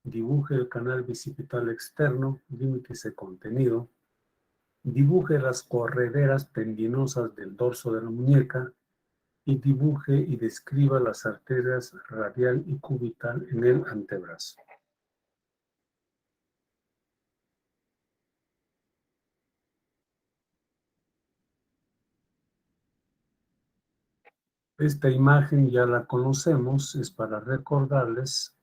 dibuje el canal bicipital externo, límites de contenido, dibuje las correderas tendinosas del dorso de la muñeca y dibuje y describa las arterias radial y cubital en el antebrazo. Esta imagen ya la conocemos, es para recordarles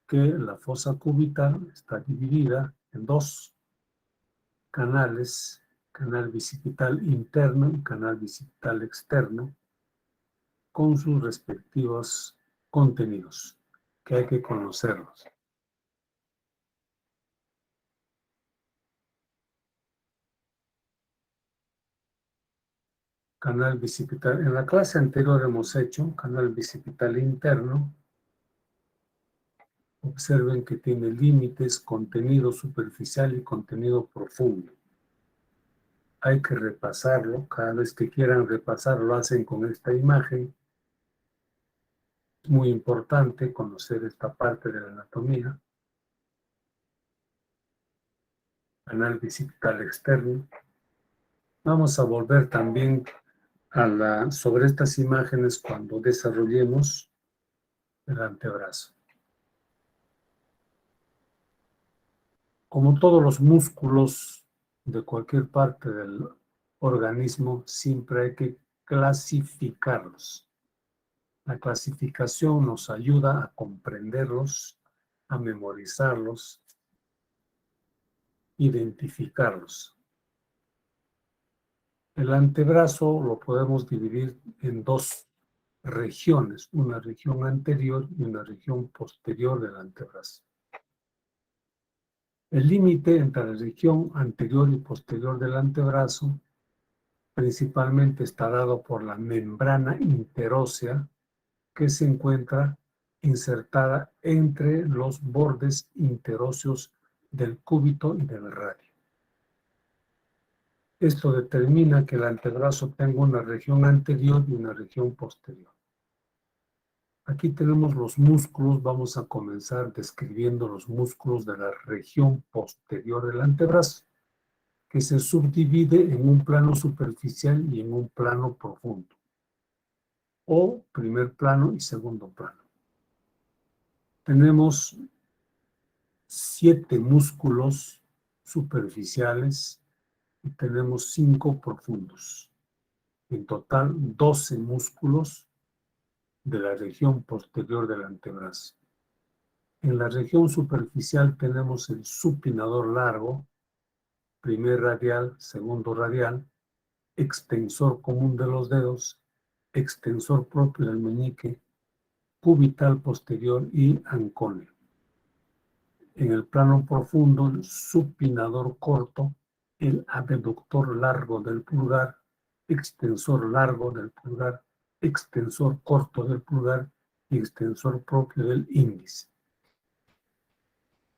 que la fosa cubital está dividida en dos canales, canal bicipital interno y canal bicipital externo, con sus respectivos contenidos, que hay que conocerlos. Canal bicipital, en la clase anterior hemos hecho canal bicipital interno. Observen que tiene límites, contenido superficial y contenido profundo. Hay que repasarlo, cada vez que quieran repasarlo lo hacen con esta imagen. Es muy importante conocer esta parte de la anatomía. Canal bicipital externo. Vamos a volver también sobre estas imágenes cuando desarrollemos el antebrazo. Como todos los músculos de cualquier parte del organismo, siempre hay que clasificarlos. La clasificación nos ayuda a comprenderlos, a memorizarlos, identificarlos. El antebrazo lo podemos dividir en dos regiones, una región anterior y una región posterior del antebrazo. El límite entre la región anterior y posterior del antebrazo principalmente está dado por la membrana interósea que se encuentra insertada entre los bordes interóseos del cúbito y del radio. Esto determina que el antebrazo tenga una región anterior y una región posterior. Aquí tenemos los músculos, vamos a comenzar describiendo los músculos de la región posterior del antebrazo, que se subdivide en un plano superficial y en un plano profundo, o primer plano y segundo plano. Tenemos 7 músculos superficiales y tenemos 5 profundos. En total, 12 músculos de la región posterior del antebrazo. En la región superficial tenemos el supinador largo, primer radial, segundo radial, extensor común de los dedos, extensor propio del meñique, cubital posterior y ancóleo. En el plano profundo, el supinador corto, el abductor largo del pulgar, extensor largo del pulgar, extensor corto del pulgar y extensor propio del índice.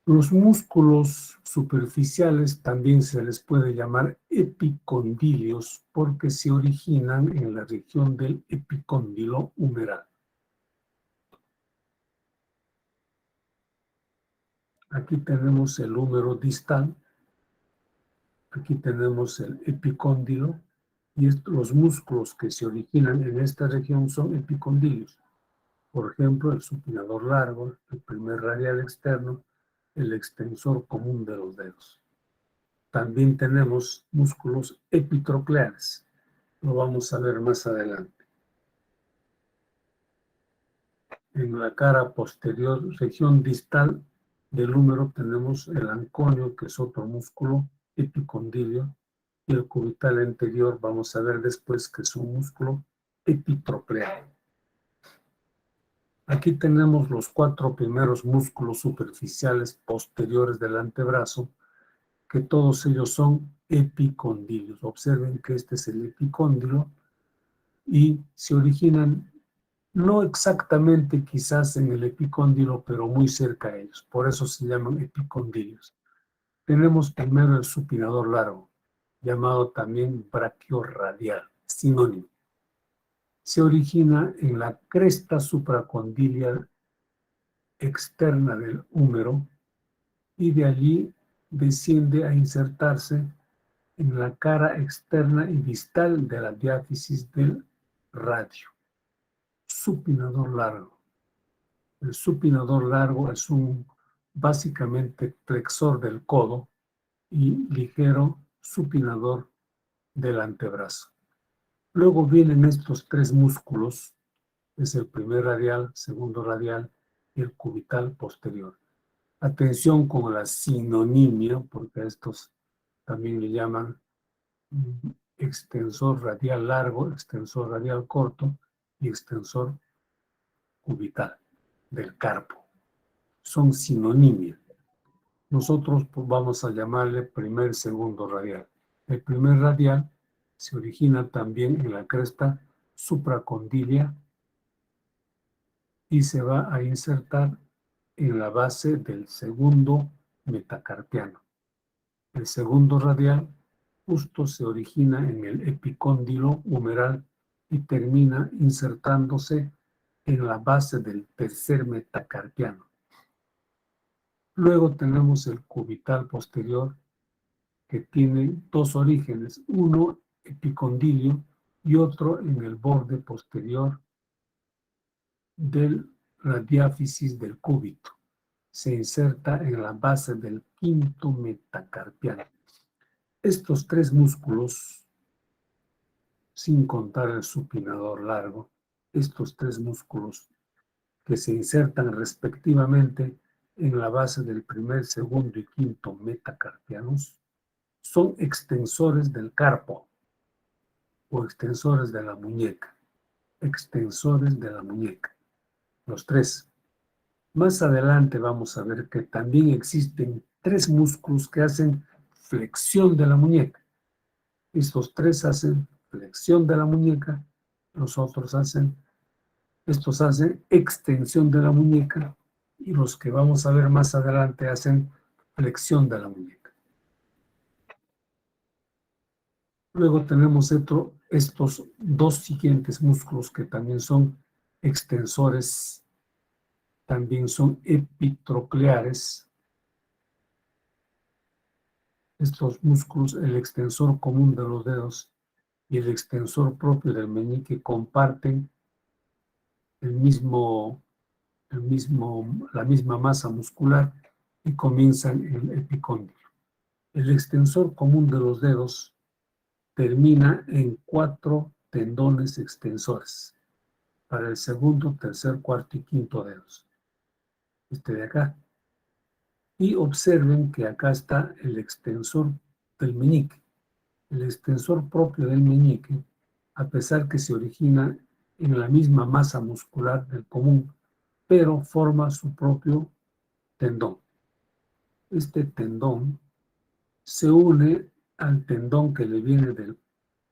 Los músculos superficiales también se les puede llamar epicondilios porque se originan en la región del epicóndilo humeral. Aquí tenemos el húmero distal, aquí tenemos el epicóndilo, y los músculos que se originan en esta región son epicondilios. Por ejemplo, el supinador largo, el primer radial externo, el extensor común de los dedos. También tenemos músculos epitrocleares. Lo vamos a ver más adelante. En la cara posterior, región distal del húmero, tenemos el anconio, que es otro músculo epicondilio, y el cubital anterior, vamos a ver después que es un músculo epitroclear. Aquí tenemos los 4 primeros músculos superficiales posteriores del antebrazo, que todos ellos son epicondilios. Observen que este es el epicóndilo y se originan no exactamente quizás en el epicóndilo, pero muy cerca a ellos. Por eso se llaman epicondilios. Tenemos primero el supinador largo, llamado también braquiorradial, sinónimo. Se origina en la cresta supracondilia externa del húmero y de allí desciende a insertarse en la cara externa y distal de la diáfisis del radio. Supinador largo. El supinador largo es básicamente flexor del codo y ligero supinador del antebrazo. Luego vienen estos tres músculos, es el primer radial, segundo radial y el cubital posterior. Atención con la sinonimia, porque a estos también le llaman extensor radial largo, extensor radial corto y extensor cubital del carpo. Son sinonimia. Nosotros vamos a llamarle primer, segundo radial. El primer radial se origina también en la cresta supracondilia y se va a insertar en la base del segundo metacarpiano. El segundo radial justo se origina en el epicóndilo humeral y termina insertándose en la base del tercer metacarpiano. Luego tenemos el cubital posterior, que tiene dos orígenes, uno epicondilio y otro en el borde posterior de la diáfisis del cúbito. Se inserta en la base del quinto metacarpiano. Estos tres músculos, sin contar el supinador largo, estos tres músculos que se insertan respectivamente en la base del primer, segundo y quinto metacarpianos, son extensores del carpo o extensores de la muñeca. Extensores de la muñeca. Los tres. Más adelante vamos a ver que también existen tres músculos que hacen flexión de la muñeca. Estos tres hacen flexión de la muñeca, estos hacen extensión de la muñeca y los que vamos a ver más adelante hacen flexión de la muñeca. Luego tenemos estos dos siguientes músculos que también son extensores, también son epitrocleares. Estos músculos, el extensor común de los dedos y el extensor propio del meñique comparten la misma masa muscular y comienzan en el epicóndilo. El extensor común de los dedos termina en 4 tendones extensores para el segundo, tercer, cuarto y quinto dedos. Este de acá. Y observen que acá está el extensor del meñique. El extensor propio del meñique, a pesar que se origina en la misma masa muscular del común, pero forma su propio tendón. Este tendón se une al tendón que le viene del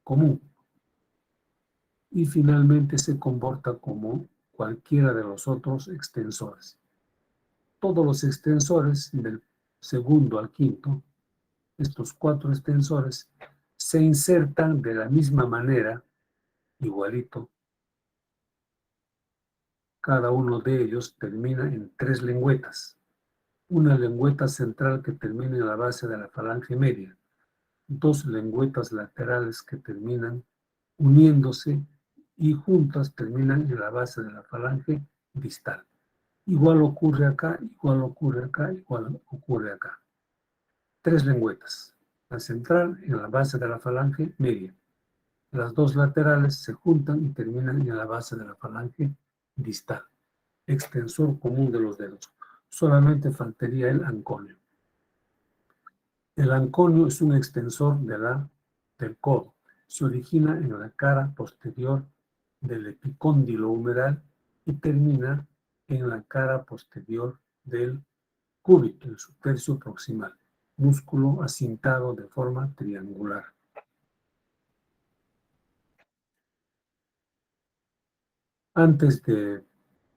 común y finalmente se comporta como cualquiera de los otros extensores. Todos los extensores del segundo al quinto, estos 4 extensores, se insertan de la misma manera, igualito. Cada uno de ellos termina en 3 lengüetas. Una lengüeta central que termina en la base de la falange media, 2 lengüetas laterales que terminan uniéndose y juntas terminan en la base de la falange distal. Igual ocurre acá, igual ocurre acá, igual ocurre acá. 3 lengüetas. La central en la base de la falange media. Las 2 laterales se juntan y terminan en la base de la falange distal. Extensor común de los dedos. Solamente faltaría el anconio. El anconio es un extensor del codo. Se origina en la cara posterior del epicóndilo humeral y termina en la cara posterior del cúbito, en su tercio proximal, músculo acintado de forma triangular. Antes de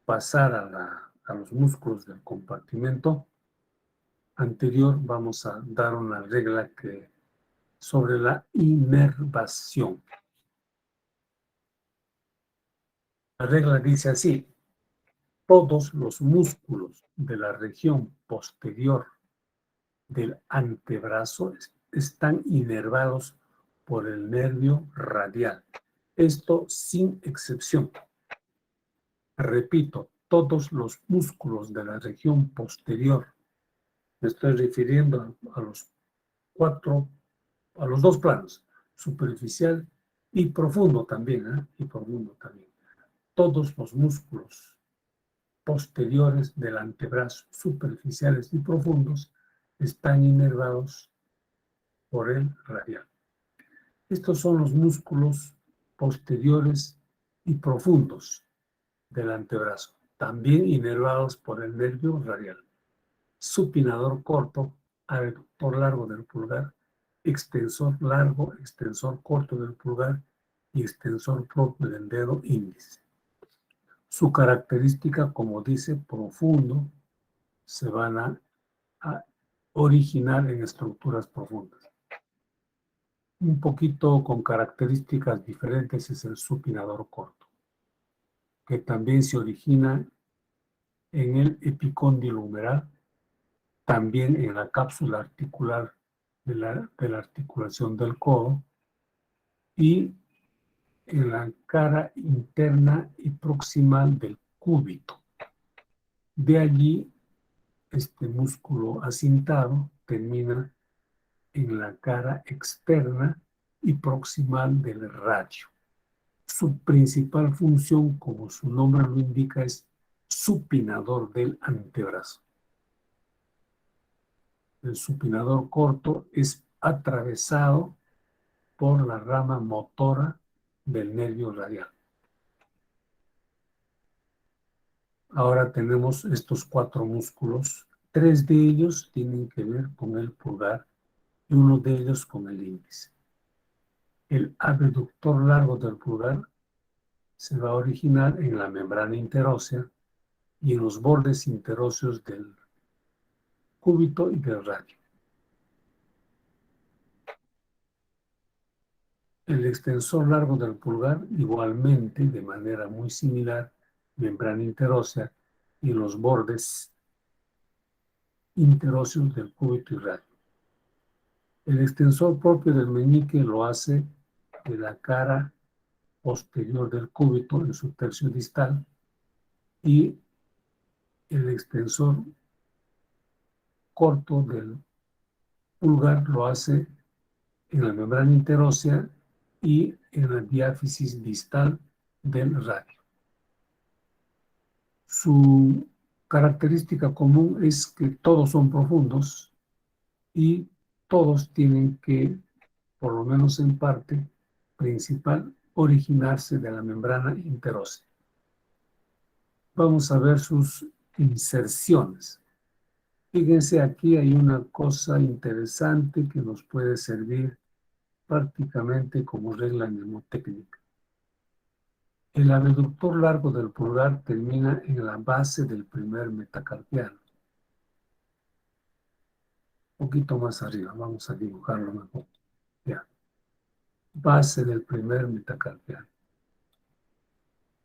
pasar a los músculos del compartimento anterior, vamos a dar una regla sobre la inervación. La regla dice así: Todos los músculos de la región posterior del antebrazo están inervados por el nervio radial. Esto sin excepción. Repito, todos los músculos de la región posterior, me estoy refiriendo a los dos planos, superficial y profundo también, y profundo también. Todos los músculos posteriores del antebrazo, superficiales y profundos, están inervados por el radial. Estos son los músculos posteriores y profundos del antebrazo, también inervados por el nervio radial. Supinador corto, aductor largo del pulgar, extensor largo, extensor corto del pulgar y extensor propio del dedo índice. Su característica, como dice, profundo, se van a originar en estructuras profundas. Un poquito con características diferentes es el supinador corto, que también se origina en el epicóndilo humeral, también en la cápsula articular de la articulación del codo y en la cara interna y proximal del cúbito. De allí, este músculo acintado termina en la cara externa y proximal del radio. Su principal función, como su nombre lo indica, es supinador del antebrazo. El supinador corto es atravesado por la rama motora del nervio radial. Ahora tenemos estos 4 músculos. 3 de ellos tienen que ver con el pulgar y uno de ellos con el índice. El abductor largo del pulgar se va a originar en la membrana interósea y en los bordes interóseos del cúbito y del radio. El extensor largo del pulgar, igualmente, de manera muy similar, membrana interósea y los bordes interóseos del cúbito y radio. El extensor propio del meñique lo hace de la cara posterior del cúbito en su tercio distal y el extensor corto del pulgar lo hace en la membrana interósea y en la diáfisis distal del radio. Su característica común es que todos son profundos y todos tienen que, por lo menos en parte principal, originarse de la membrana interósea. Vamos a ver sus inserciones. Fíjense, aquí hay una cosa interesante que nos puede servir prácticamente como regla mnemotécnica. El abductor largo del pulgar termina en la base del primer metacarpiano. Un poquito más arriba, vamos a dibujarlo mejor. Ya. Base del primer metacarpiano.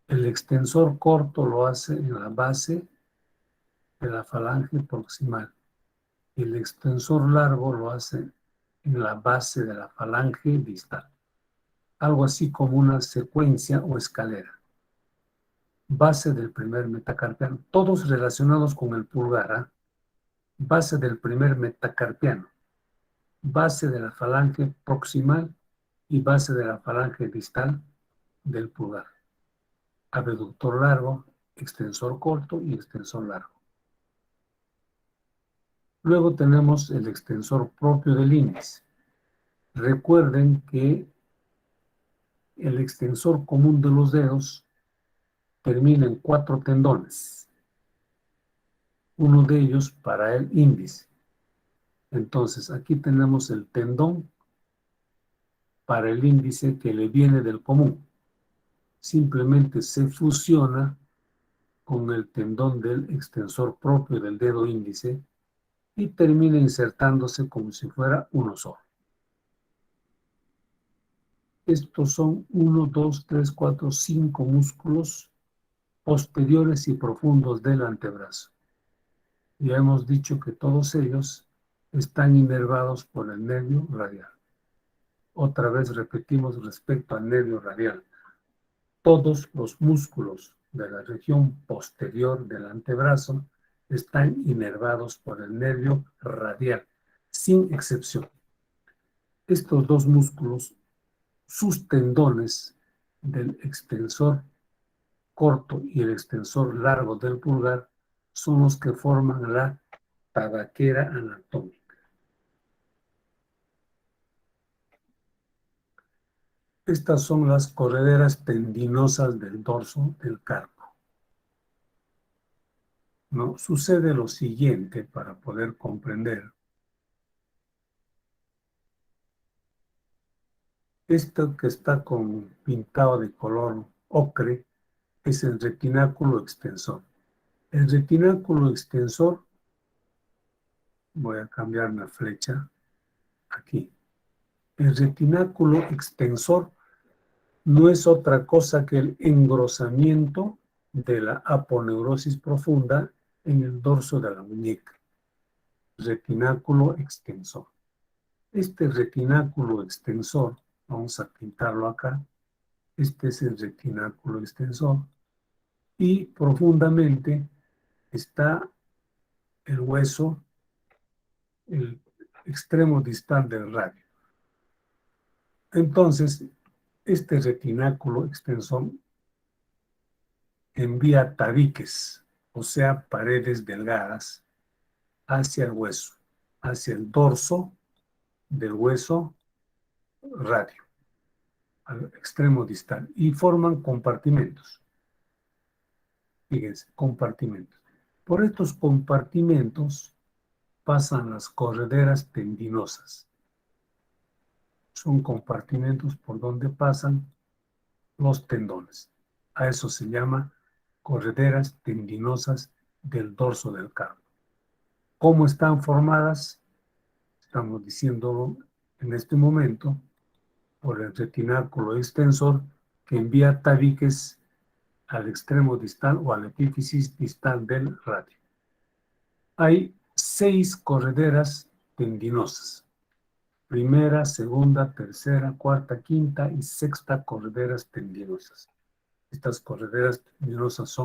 El extensor corto lo hace en la base de la falange proximal. El extensor largo lo hace en la base de la falange distal. Algo así como una secuencia o escalera. Base del primer metacarpiano, todos relacionados con el pulgar. Base del primer metacarpiano, base de la falange proximal y base de la falange distal del pulgar. Abductor largo, extensor corto y extensor largo. Luego tenemos el extensor propio del índice. Recuerden que el extensor común de los dedos termina en 4 tendones. Uno de ellos para el índice. Entonces, aquí tenemos el tendón para el índice que le viene del común. Simplemente se fusiona con el tendón del extensor propio del dedo índice y termina insertándose como si fuera uno solo. Estos son 1, 2, 3, 4, 5 músculos posteriores y profundos del antebrazo. Ya hemos dicho que todos ellos están inervados por el nervio radial. Otra vez repetimos respecto al nervio radial. Todos los músculos de la región posterior del antebrazo están inervados por el nervio radial, sin excepción. Estos dos músculos, sus tendones del extensor corto y el extensor largo del pulgar, son los que forman la tabaquera anatómica. Estas son las correderas tendinosas del dorso del carpo. ¿No? Sucede lo siguiente para poder comprender. Esto que está pintado de color ocre es el retináculo extensor. El retináculo extensor, voy a cambiar la flecha aquí. El retináculo extensor no es otra cosa que el engrosamiento de la aponeurosis profunda en el dorso de la muñeca. Retináculo extensor. Este retináculo extensor, vamos a pintarlo acá, este es el retináculo extensor, y profundamente está el hueso, el extremo distal del radio. Entonces, este retináculo extensor envía tabiques, o sea, paredes delgadas, hacia el hueso, hacia el dorso del hueso radio, al extremo distal, y forman compartimentos. Fíjense, compartimentos. Por estos compartimentos pasan las correderas tendinosas. Son compartimentos por donde pasan los tendones. A eso se llama correderas tendinosas del dorso del carpo. ¿Cómo están formadas? Estamos diciéndolo en este momento por el retináculo extensor que envía tabiques al extremo distal o a la epífisis distal del radio. Hay 6 correderas tendinosas. Primera, segunda, tercera, cuarta, quinta y sexta correderas tendinosas. Estas correderas tendinosas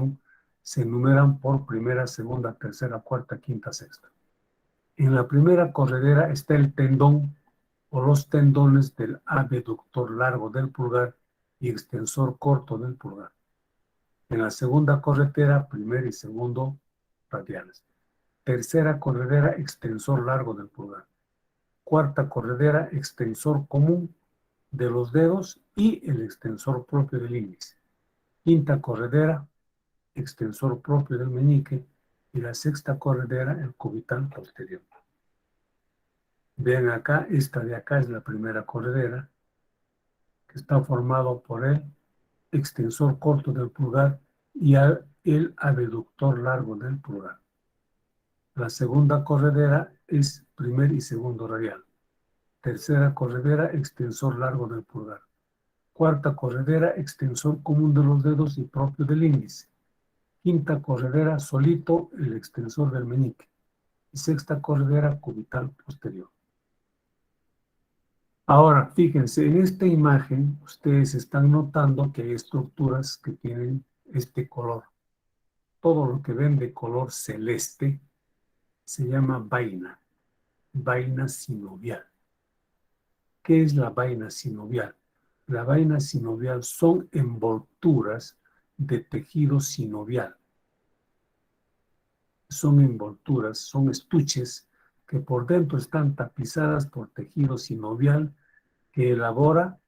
se enumeran por primera, segunda, tercera, cuarta, quinta, sexta. En la primera corredera está el tendón o los tendones del abductor largo del pulgar y extensor corto del pulgar. En la segunda corredera, primer y segundo radiales. Tercera corredera, extensor largo del pulgar. Cuarta corredera, extensor común de los dedos y el extensor propio del índice. Quinta corredera, extensor propio del meñique. Y la sexta corredera, el cubital posterior. Vean acá, esta de acá es la primera corredera, que está formado por el extensor corto del pulgar y el abductor largo del pulgar. La segunda corredera es primer y segundo radial. Tercera corredera, extensor largo del pulgar. Cuarta corredera, extensor común de los dedos y propio del índice. Quinta corredera, solito el extensor del meñique. Y sexta corredera, cubital posterior. Ahora, fíjense, en esta imagen ustedes están notando que hay estructuras que tienen este color. Todo lo que ven de color celeste se llama vaina sinovial. ¿Qué es la vaina sinovial? La vaina sinovial son envolturas de tejido sinovial. Son envolturas, son estuches que por dentro están tapizadas por tejido sinovial que elabora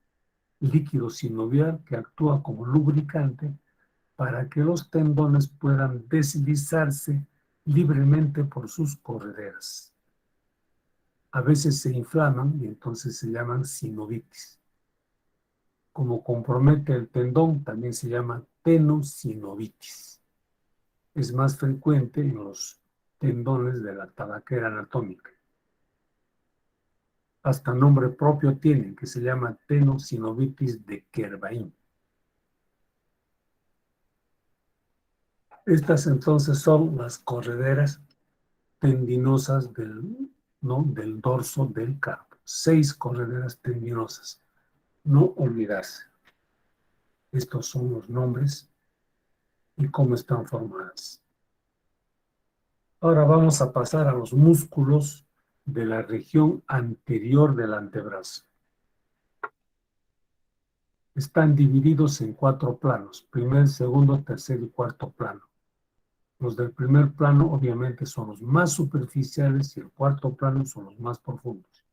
líquido sinovial que actúa como lubricante para que los tendones puedan deslizarse libremente por sus correderas. A veces se inflaman y entonces se llaman sinovitis. Como compromete el tendón, también se llama tenosinovitis. Es más frecuente en los tendones de la tabaquera anatómica. Hasta nombre propio tienen, que se llama tenosinovitis de Kervain. Estas entonces son las correderas tendinosas del dorso del carpo. 6 correderas tendinosas. No olvidarse. Estos son los nombres y cómo están formadas. Ahora vamos a pasar a los músculos de la región anterior del antebrazo. Están divididos en 4 planos: primer, segundo, tercer y cuarto plano. Los del primer plano obviamente son los más superficiales y el cuarto plano son los más profundos.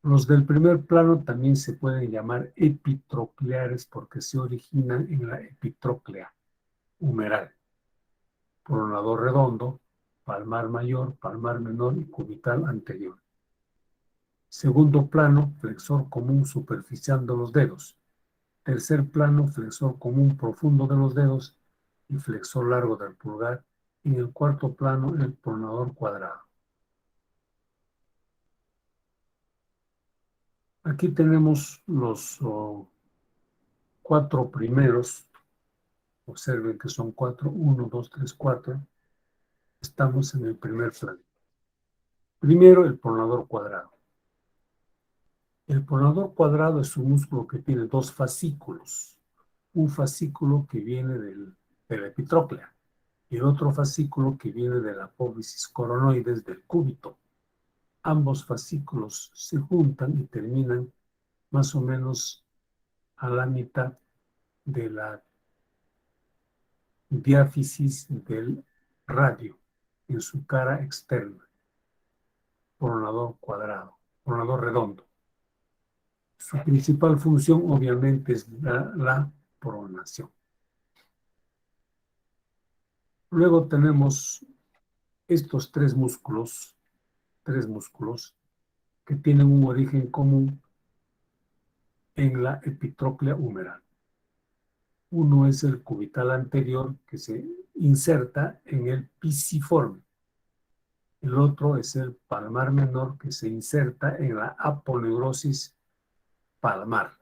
Los del primer plano también se pueden llamar epitrocleares porque se originan en la epitróclea humeral: pronador redondo, palmar mayor, palmar menor y cubital anterior. Segundo plano, flexor común superficial de los dedos. Tercer plano, flexor común profundo de los dedos y flexor largo del pulgar. Y en el cuarto plano, el pronador cuadrado. Aquí tenemos los 4 primeros. Observen que son 4, 1, 2, 3, 4. Estamos en el primer plano. Primero, el pronador cuadrado. El pronador cuadrado es un músculo que tiene 2 fascículos. Un fascículo que viene de la epitróclea y el otro fascículo que viene de la apófisis coronoides del cúbito. Ambos fascículos se juntan y terminan más o menos a la mitad de la diáfisis del radio en su cara externa. Pronador cuadrado, pronador redondo. Su principal función obviamente es la pronación. Luego tenemos estos tres músculos que tienen un origen común en la epitróclea humeral. Uno es el cubital anterior, que se inserta en el pisiforme. El otro es el palmar menor, que se inserta en la aponeurosis palmar.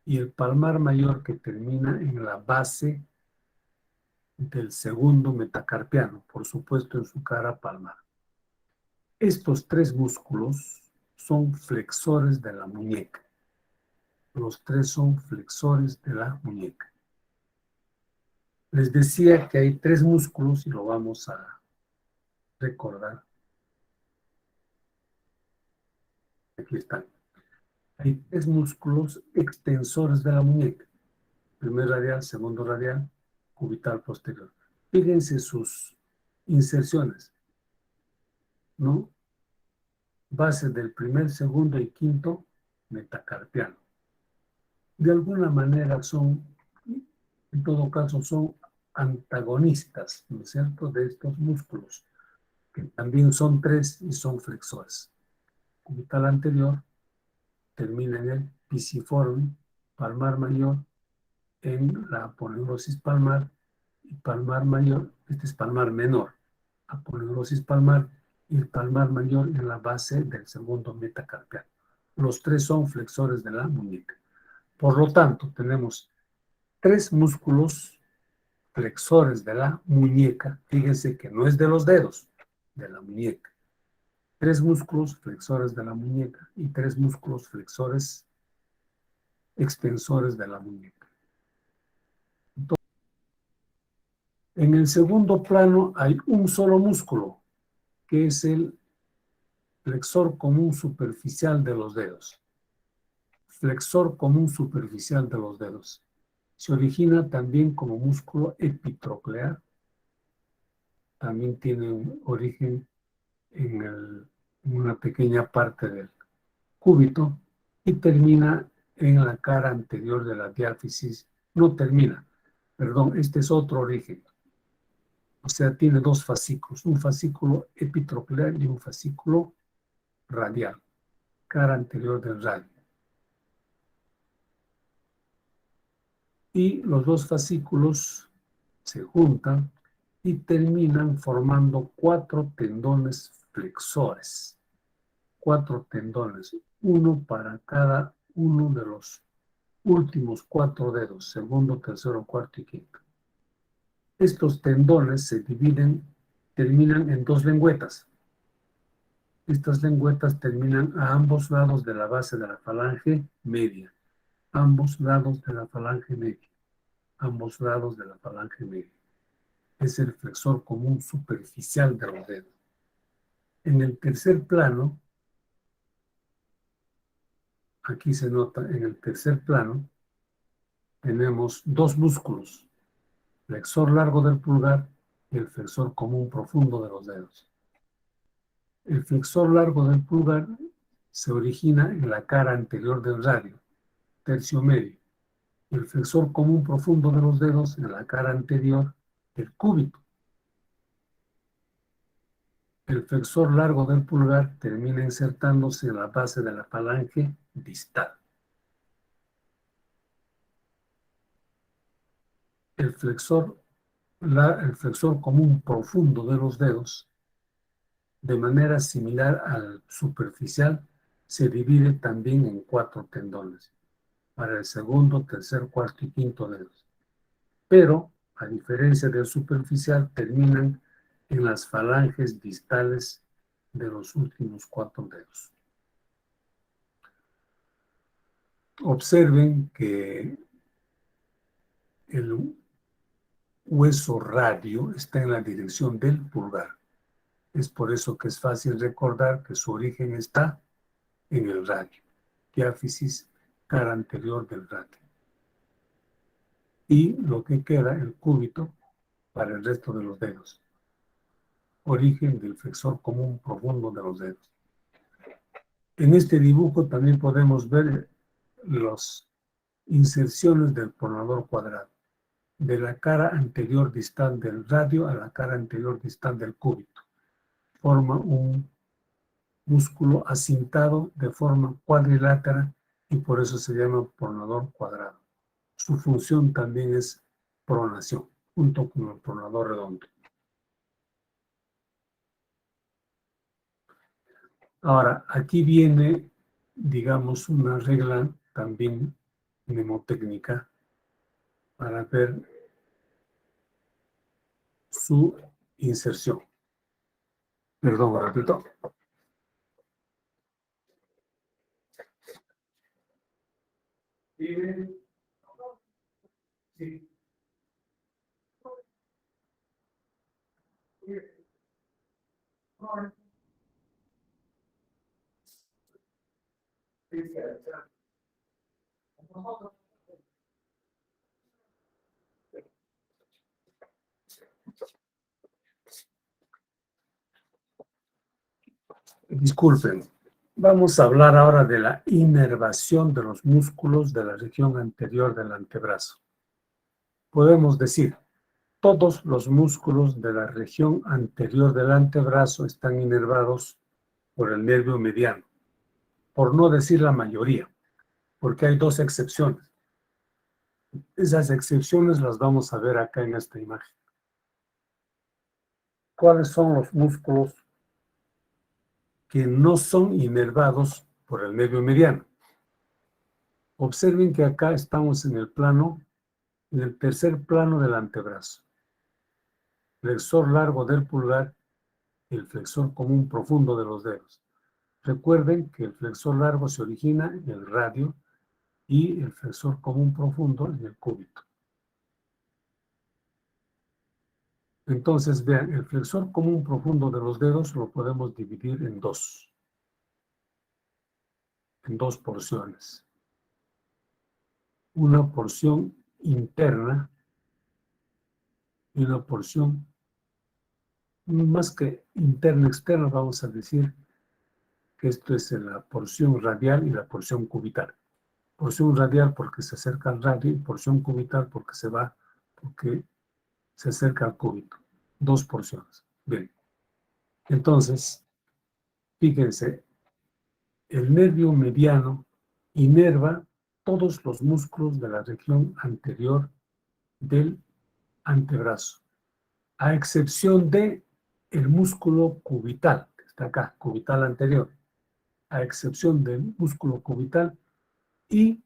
Y el palmar mayor, que termina en la base del segundo metacarpiano, por supuesto en su cara palmar. Estos 3 músculos son flexores de la muñeca. Los 3 son flexores de la muñeca. Les decía que hay 3 músculos y lo vamos a recordar. Aquí están. Hay 3 músculos extensores de la muñeca: primer radial, segundo radial, cubital posterior. Fíjense sus inserciones, ¿no? Base del primer, segundo y quinto metacarpiano. De alguna manera son, en todo caso, son antagonistas, ¿no es cierto?, de estos músculos, que también son 3 y son flexores. Cubital anterior termina en el pisiforme, palmar mayor en la aponeurosis palmar y palmar mayor, este es palmar menor, aponeurosis palmar, y el palmar mayor en la base del segundo metacarpiano. Los 3 son flexores de la muñeca. Por lo tanto, tenemos 3 músculos flexores de la muñeca. Fíjense que no es de los dedos, de la muñeca. 3 músculos flexores de la muñeca y 3 músculos flexores extensores de la muñeca. Entonces, en el segundo plano hay un solo músculo, que es el flexor común superficial de los dedos. Flexor común superficial de los dedos. Se origina también como músculo epitroclear. También tiene un origen en una pequeña parte del cúbito y termina en la cara anterior de la diáfisis. No termina, perdón, este es otro origen. O sea, tiene 2 fascículos, un fascículo epitroclear y un fascículo radial, cara anterior del radio. Y los 2 fascículos se juntan y terminan formando 4 tendones flexores. 4 tendones, uno para cada uno de los últimos 4 dedos: segundo, tercero, cuarto y quinto. Estos tendones se terminan en dos lengüetas. Estas lengüetas terminan a ambos lados de la base de la falange media. Ambos lados de la falange media. Ambos lados de la falange media. Es el flexor común superficial de los dedos. En el tercer plano, aquí se nota, en el tercer plano, tenemos dos músculos, flexor largo del pulgar y el flexor común profundo de los dedos. El flexor largo del pulgar se origina en la cara anterior del radio, tercio medio. El flexor común profundo de los dedos en la cara anterior del cúbito. El flexor largo del pulgar termina insertándose en la base de la falange distal. El flexor común profundo de los dedos, de manera similar al superficial, se divide también en 4 tendones, para el segundo, tercer, cuarto y quinto dedos. Pero, a diferencia del superficial, terminan en las falanges distales de los últimos 4 dedos. Observen que el hueso radio está en la dirección del pulgar. Es por eso que es fácil recordar que su origen está en el radio, diáfisis, cara anterior del radio. Y lo que queda, el cúbito, para el resto de los dedos. Origen del flexor común profundo de los dedos. En este dibujo también podemos ver las inserciones del pronador cuadrado, de la cara anterior distal del radio a la cara anterior distal del cúbito. Forma un músculo acintado de forma cuadrilátera y por eso se llama pronador cuadrado. Su función también es pronación, junto con el pronador redondo. Ahora, aquí viene, digamos, una regla también mnemotécnica para ver su inserción. Perdón, un ratito. Sí. Disculpen, vamos a hablar ahora de la inervación de los músculos de la región anterior del antebrazo. Podemos decir, todos los músculos de la región anterior del antebrazo están inervados por el nervio mediano, por no decir la mayoría, porque hay 2 excepciones. Esas excepciones las vamos a ver acá en esta imagen. ¿Cuáles son los músculos que no son inervados por el nervio mediano? Observen que acá estamos en el plano, en el tercer plano del antebrazo. Flexor largo del pulgar y el flexor común profundo de los dedos. Recuerden que el flexor largo se origina en el radio y el flexor común profundo en el cúbito. Entonces, vean, el flexor común profundo de los dedos lo podemos dividir en dos porciones. Una porción interna y una porción más que interna-externa, vamos a decir que esto es la porción radial y la porción cubital. Porción radial porque se acerca al radio y porción cubital porque se acerca al cúbito. 2 porciones. Bien. Entonces, fíjense, el nervio mediano inerva todos los músculos de la región anterior del antebrazo, a excepción de el músculo cubital, que está acá, cubital anterior, a excepción del músculo cubital y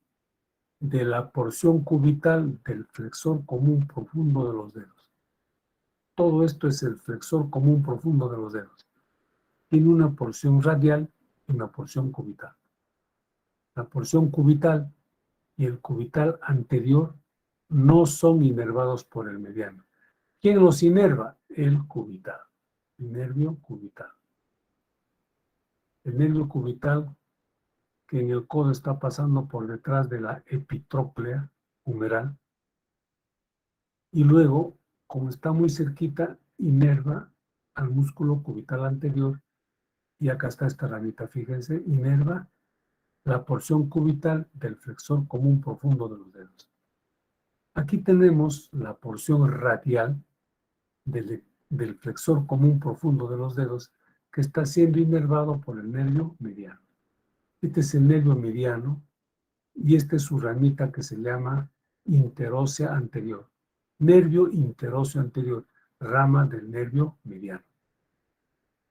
de la porción cubital del flexor común profundo de los dedos. Todo esto es el flexor común profundo de los dedos. Tiene una porción radial y una porción cubital. La porción cubital y el cubital anterior no son inervados por el mediano. ¿Quién los inerva? El cubital, el nervio cubital. El nervio cubital que en el codo está pasando por detrás de la epitróclea humeral y luego, como está muy cerquita, inerva al músculo cubital anterior y acá está esta ramita, fíjense, inerva la porción cubital del flexor común profundo de los dedos. Aquí tenemos la porción radial del flexor común profundo de los dedos que está siendo inervado por el nervio mediano. Este es el nervio mediano y esta es su ramita que se llama interósea anterior. Nervio interóseo anterior, rama del nervio mediano.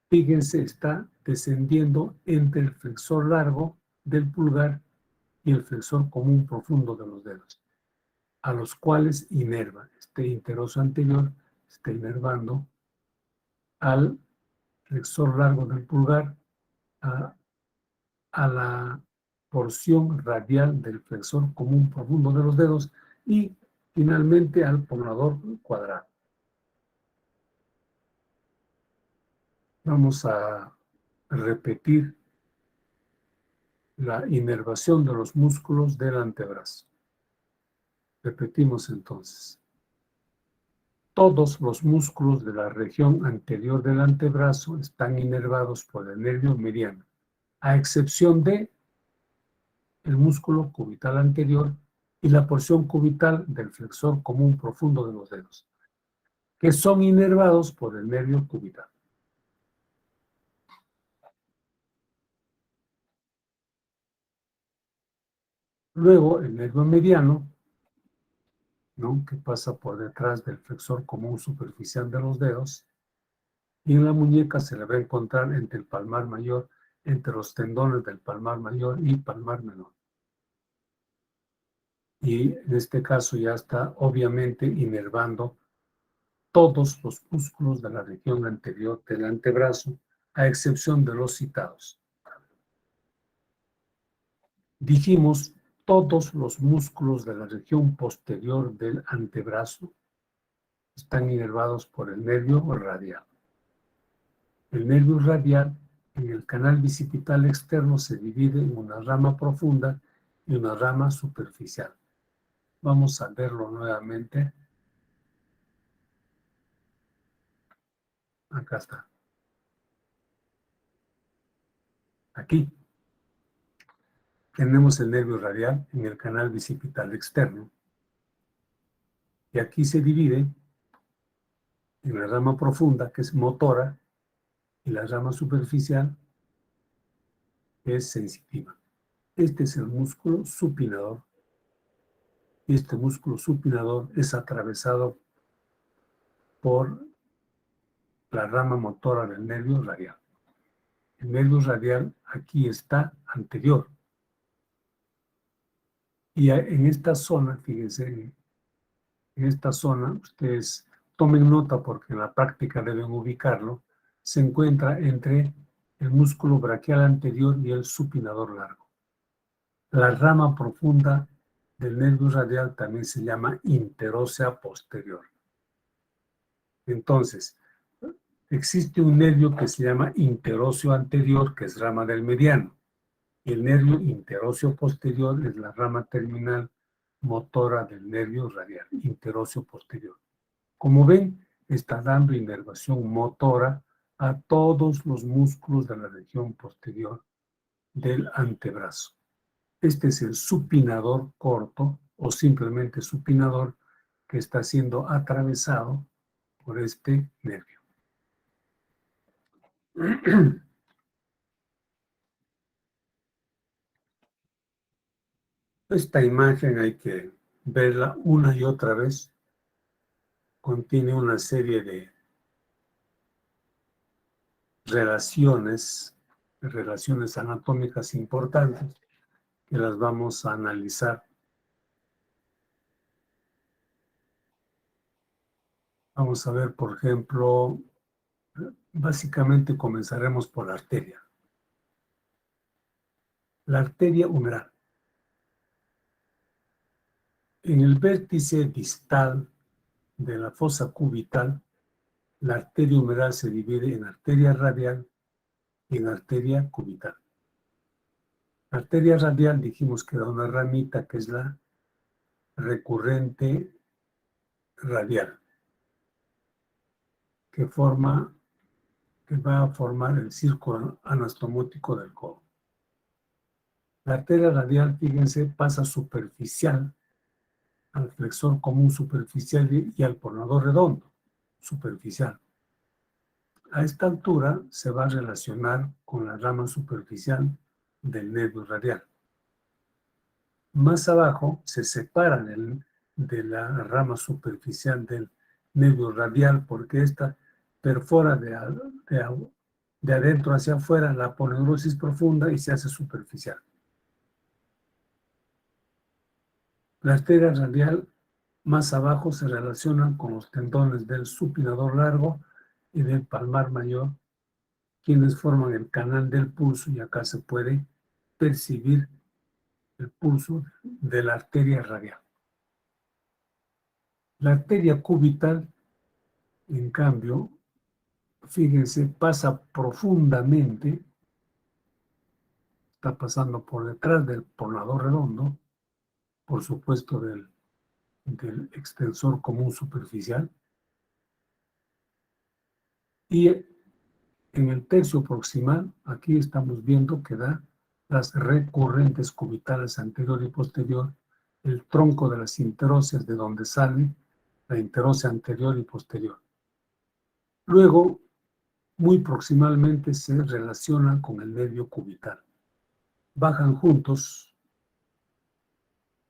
Fíjense, está descendiendo entre el flexor largo del pulgar y el flexor común profundo de los dedos, a los cuales inerva. Este interóseo anterior está inervando al flexor largo del pulgar, a la porción radial del flexor común profundo de los dedos y finalmente al ponador cuadrado. Vamos a repetir la inervación de los músculos del antebrazo. Repetimos entonces. Todos los músculos de la región anterior del antebrazo están inervados por el nervio mediano, a excepción de el músculo cubital anterior y la porción cubital del flexor común profundo de los dedos, que son inervados por el nervio cubital. Luego, el nervio mediano, ¿no?, que pasa por detrás del flexor común superficial de los dedos, y en la muñeca se le va a encontrar entre el palmar mayor, entre los tendones del palmar mayor y palmar menor. Y en este caso ya está obviamente inervando todos los músculos de la región anterior del antebrazo, a excepción de los citados. Dijimos, todos los músculos de la región posterior del antebrazo están inervados por el nervio radial. El nervio radial en el canal bicipital externo se divide en una rama profunda y una rama superficial. Vamos a verlo nuevamente. Acá está. Aquí tenemos el nervio radial en el canal bicipital externo. Y aquí se divide en la rama profunda, que es motora, y la rama superficial, que es sensitiva. Este es el músculo supinador. Este músculo supinador es atravesado por la rama motora del nervio radial. El nervio radial aquí está anterior. Y en esta zona, fíjense, en esta zona, ustedes tomen nota porque en la práctica deben ubicarlo, se encuentra entre el músculo braquial anterior y el supinador largo. La rama profunda del nervio radial también se llama interósea posterior. Entonces, existe un nervio que se llama interóseo anterior, que es rama del mediano. Y el nervio interóseo posterior es la rama terminal motora del nervio radial, interóseo posterior. Como ven, está dando inervación motora a todos los músculos de la región posterior del antebrazo. Este es el supinador corto o simplemente supinador que está siendo atravesado por este nervio. Esta imagen hay que verla una y otra vez. Contiene una serie de relaciones anatómicas importantes que las vamos a analizar. Vamos a ver, por ejemplo, básicamente comenzaremos por la arteria. La arteria humeral. En el vértice distal de la fosa cubital, la arteria humeral se divide en arteria radial y en arteria cubital. La arteria radial dijimos que da una ramita que es la recurrente radial, que va a formar el círculo anastomótico del codo. La arteria radial, fíjense, pasa superficial al flexor común superficial y al pronador redondo superficial. A esta altura se va a relacionar con la rama superficial del nervio radial. Más abajo se separa de la rama superficial del nervio radial porque esta perfora de adentro hacia afuera la aponeurosis profunda y se hace superficial. La arteria radial más abajo se relaciona con los tendones del supinador largo y del palmar mayor, quienes forman el canal del pulso, y acá se puede percibir el pulso de la arteria radial. La arteria cubital, en cambio, fíjense, pasa profundamente, está pasando por detrás del pronador redondo, por supuesto del extensor común superficial, y en el tercio proximal, aquí estamos viendo que da las recurrentes cubitales anterior y posterior, el tronco de las interóseas de donde sale la interósea anterior y posterior. Luego, muy proximalmente se relaciona con el nervio cubital. Bajan juntos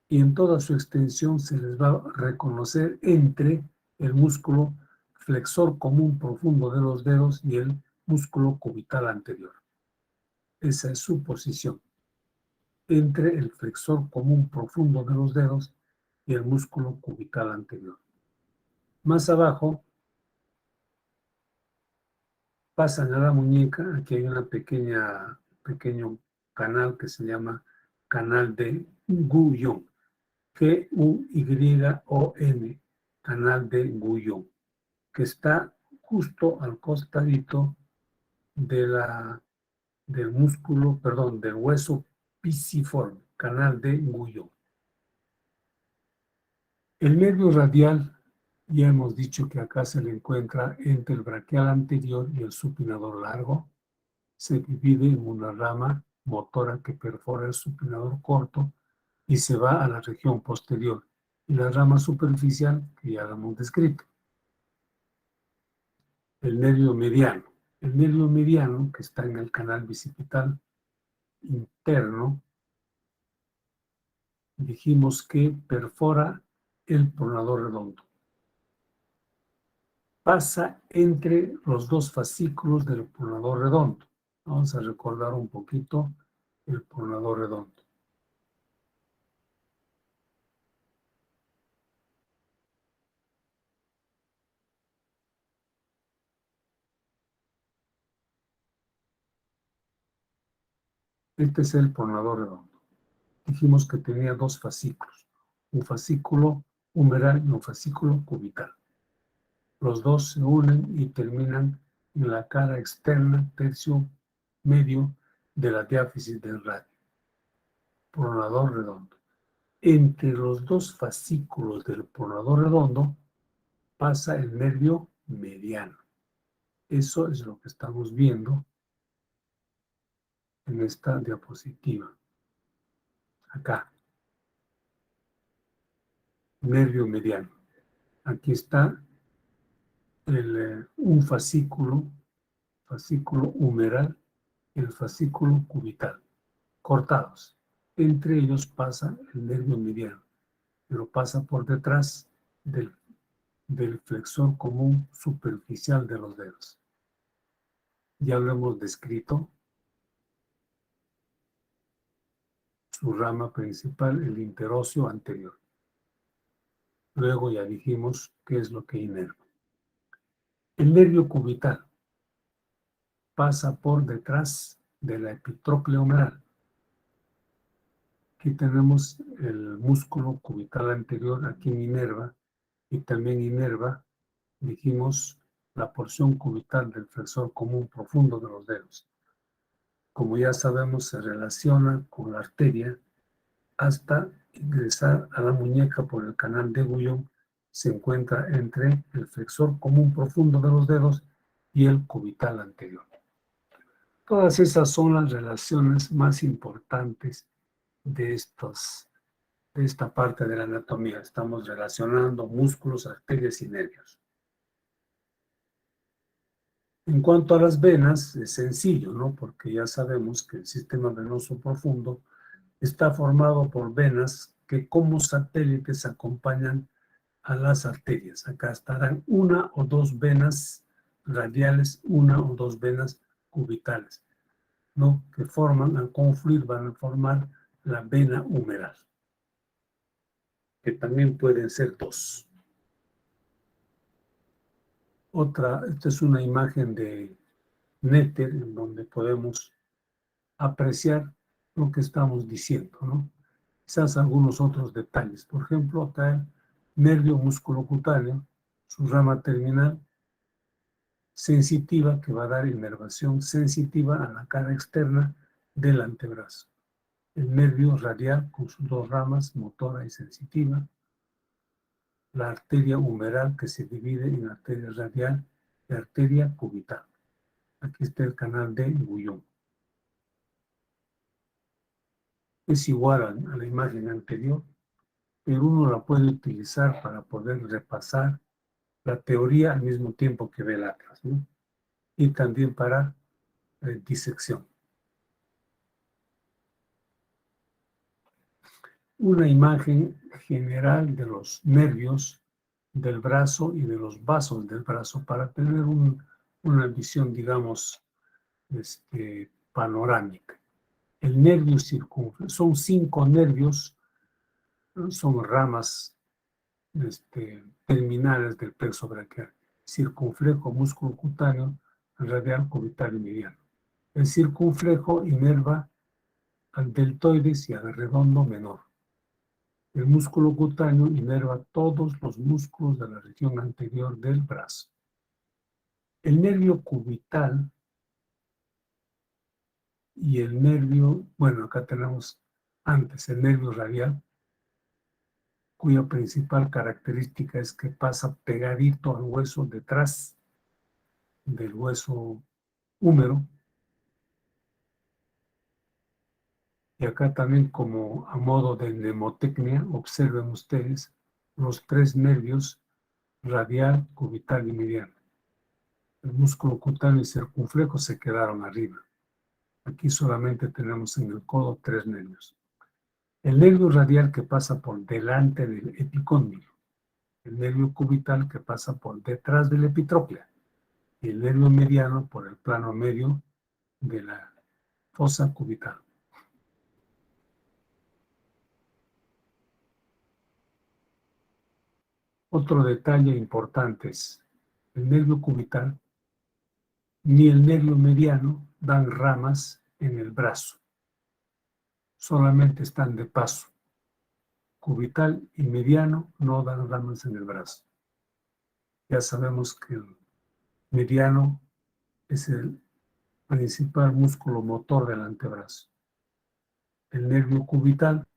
y en toda su extensión se les va a reconocer entre el músculo flexor común profundo de los dedos y el músculo cubital anterior. Esa es su posición, entre el flexor común profundo de los dedos y el músculo cubital anterior. Más abajo, pasan a la muñeca, aquí hay un pequeño canal que se llama canal de Guyon, Guyon, canal de Guyon, que está justo al costadito del músculo, perdón, del hueso pisiforme, canal de Guyon. El nervio radial, ya hemos dicho que acá se le encuentra entre el braquial anterior y el supinador largo. Se divide en una rama motora que perfora el supinador corto y se va a la región posterior, y la rama superficial que ya hemos descrito. El nervio mediano. El nervio mediano, que está en el canal bicipital interno, dijimos que perfora el pronador redondo. Pasa entre los dos fascículos del pronador redondo. Vamos a recordar un poquito el pronador redondo. Este es el pronador redondo. Dijimos que tenía dos fascículos, un fascículo humeral y un fascículo cubital. Los dos se unen y terminan en la cara externa, tercio medio de la diáfisis del radio. Pronador redondo. Entre los dos fascículos del pronador redondo pasa el nervio mediano. Eso es lo que estamos viendo en esta diapositiva. Acá. Nervio mediano. Aquí está un fascículo humeral y el fascículo cubital, cortados. Entre ellos pasa el nervio mediano, pero pasa por detrás del flexor común superficial de los dedos. Ya lo hemos descrito. Su rama principal, el interóseo anterior. Luego ya dijimos qué es lo que inerva. El nervio cubital pasa por detrás de la epitróclea humeral. Aquí tenemos el músculo cubital anterior, aquí inerva, y también inerva, dijimos, la porción cubital del flexor común profundo de los dedos. Como ya sabemos, se relaciona con la arteria hasta ingresar a la muñeca por el canal de Guyon. Se encuentra entre el flexor común profundo de los dedos y el cubital anterior. Todas esas son las relaciones más importantes de esta parte de la anatomía. Estamos relacionando músculos, arterias y nervios. En cuanto a las venas, es sencillo, ¿no? Porque ya sabemos que el sistema venoso profundo está formado por venas que como satélites acompañan a las arterias. Acá estarán una o dos venas radiales, una o dos venas cubitales, ¿no? Que forman, al confluir, van a formar la vena humeral, que también pueden ser dos. Esta es una imagen de Netter, en donde podemos apreciar lo que estamos diciendo, ¿no? Quizás algunos otros detalles. Por ejemplo, acá el nervio musculocutáneo, su rama terminal sensitiva, que va a dar inervación sensitiva a la cara externa del antebrazo. El nervio radial con sus dos ramas, motora y sensitiva. La arteria humeral, que se divide en arteria radial y arteria cubital. Aquí está el canal de Guyon. Es igual a la imagen anterior, pero uno la puede utilizar para poder repasar la teoría al mismo tiempo que ve el atlas, ¿no? Y también para disección. Una imagen general de los nervios del brazo y de los vasos del brazo para tener una visión, digamos, panorámica. El nervio circunflejo, son 5 nervios, son ramas terminales del plexo braquial: circunflejo, músculo cutáneo, radial, cubital y mediano. El circunflejo inerva al deltoides y al redondo menor. El músculo cutáneo inerva todos los músculos de la región anterior del brazo. El nervio cubital y el nervio, bueno, acá tenemos antes el nervio radial, cuya principal característica es que pasa pegadito al hueso detrás del hueso húmero. Y acá también, como a modo de mnemotecnia, observen ustedes los 3 nervios radial, cubital y mediano. El músculo cutáneo y circunflejo se quedaron arriba. Aquí solamente tenemos en el codo 3 nervios. El nervio radial, que pasa por delante del epicóndilo. El nervio cubital, que pasa por detrás de la epitróclea. Y el nervio mediano por el plano medio de la fosa cubital. Otro detalle importante es el nervio cubital ni el nervio mediano dan ramas en el brazo. Solamente están de paso. Cubital y mediano no dan ramas en el brazo. Ya sabemos que el mediano es el principal músculo motor del antebrazo. El nervio cubital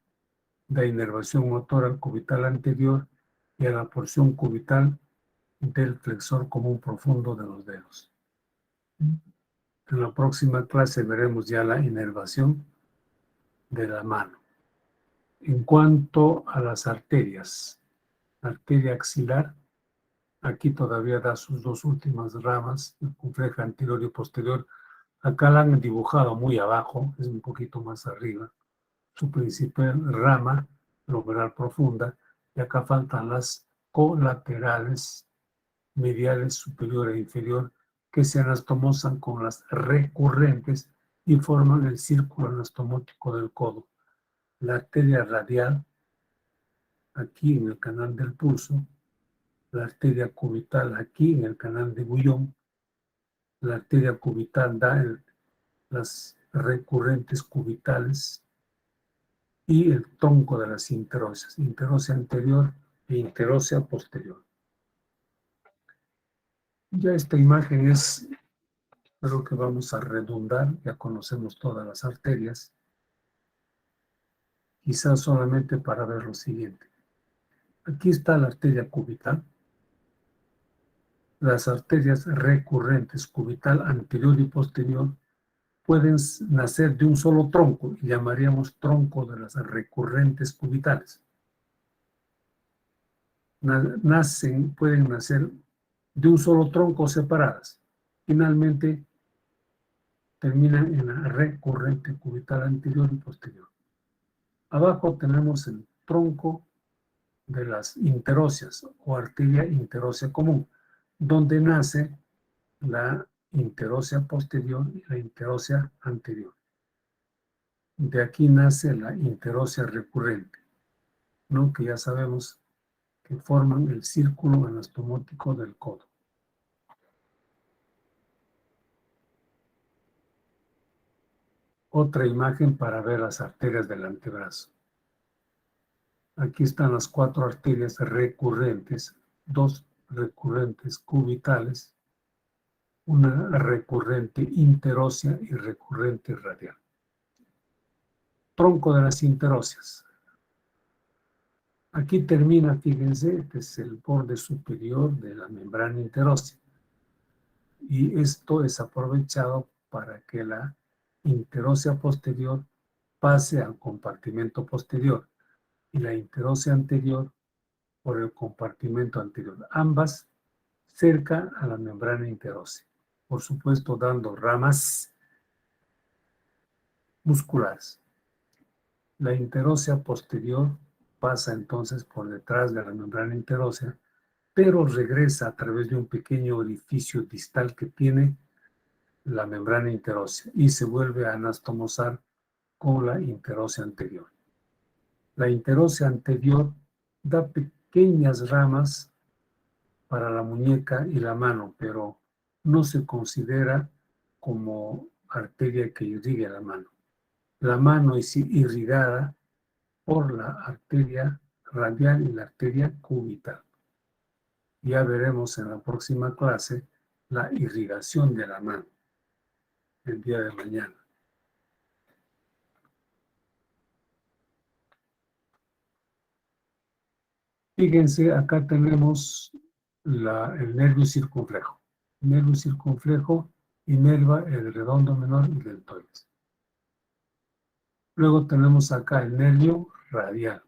da inervación motora al cubital anterior y a la porción cubital del flexor común profundo de los dedos. En la próxima clase veremos ya la inervación de la mano. En cuanto a las arterias, la arteria axilar, aquí todavía da sus 2 últimas ramas, circunfleja anterior y posterior. Acá la han dibujado muy abajo, es un poquito más arriba. Su principal rama, loberal profunda, y acá faltan las colaterales, mediales superior e inferior, que se anastomosan con las recurrentes y forman el círculo anastomótico del codo. La arteria radial, aquí en el canal del pulso, la arteria cubital aquí en el canal de Bouillon. La arteria cubital da las recurrentes cubitales y el tronco de las interóseas, interósea anterior e interósea posterior. Ya esta imagen es, creo que vamos a redundar, ya conocemos todas las arterias, quizás solamente para ver lo siguiente. Aquí está la arteria cubital, las arterias recurrentes cubital anterior y posterior pueden nacer de un solo tronco y llamaríamos tronco de las recurrentes cubitales. Pueden nacer de un solo tronco separadas. Finalmente terminan en la recurrente cubital anterior y posterior. Abajo tenemos el tronco de las interóseas o arteria interósea común, donde nace la interósea posterior y la interósea anterior. De aquí nace la interósea recurrente, ¿no? Que ya sabemos que forman el círculo anastomótico del codo. Otra imagen para ver las arterias del antebrazo. Aquí están las 4 arterias recurrentes, 2 recurrentes cubitales, una recurrente interósea y recurrente radial. Tronco de las interóseas. Aquí termina, fíjense, este es el borde superior de la membrana interósea. Y esto es aprovechado para que la interósea posterior pase al compartimento posterior y la interósea anterior por el compartimento anterior, ambas cerca a la membrana interósea, por supuesto dando ramas musculares. La interósea posterior pasa entonces por detrás de la membrana interósea, pero regresa a través de un pequeño orificio distal que tiene la membrana interósea y se vuelve a anastomosar con la interósea anterior. La interósea anterior da pequeñas ramas para la muñeca y la mano, pero no se considera como arteria que irrigue la mano. La mano es irrigada por la arteria radial y la arteria cubital. Ya veremos en la próxima clase la irrigación de la mano el día de mañana. Fíjense, acá tenemos el nervio circunflejo. El nervio circunflejo inerva el redondo menor y el deltoides. Luego tenemos acá el nervio radial.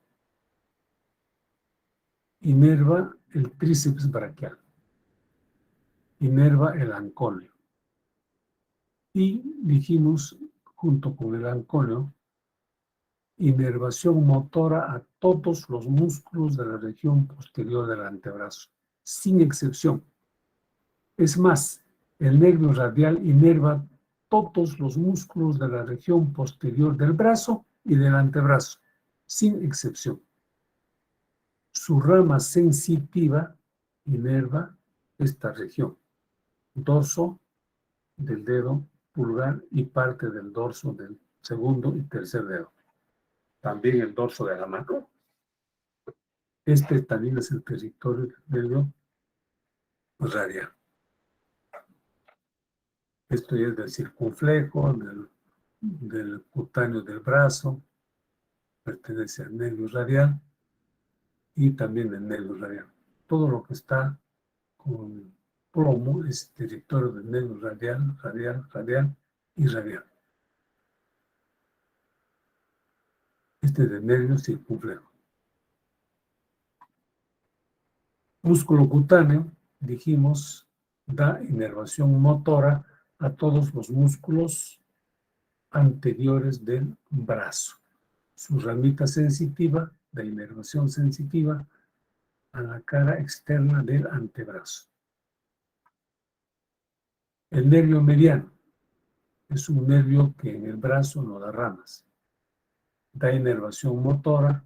Inerva el tríceps braquial. Inerva el ancolio. Y dijimos, junto con el ancolio, inervación motora a todos los músculos de la región posterior del antebrazo, sin excepción. Es más, el nervio radial inerva todos los músculos de la región posterior del brazo y del antebrazo, sin excepción. Su rama sensitiva inerva esta región, dorso del dedo pulgar y parte del dorso del segundo y tercer dedo. También el dorso de la mano. Este también es el territorio del nervio radial. Esto ya es del circunflejo, del cutáneo del brazo, pertenece al nervio radial y también del nervio radial. Todo lo que está con plomo es territorio del nervio radial, radial y radial. Este es del nervio circunflejo. Músculo cutáneo, dijimos, da inervación motora a todos los músculos anteriores del brazo. Su ramita sensitiva da inervación sensitiva a la cara externa del antebrazo. El nervio mediano es un nervio que en el brazo no da ramas. Da inervación motora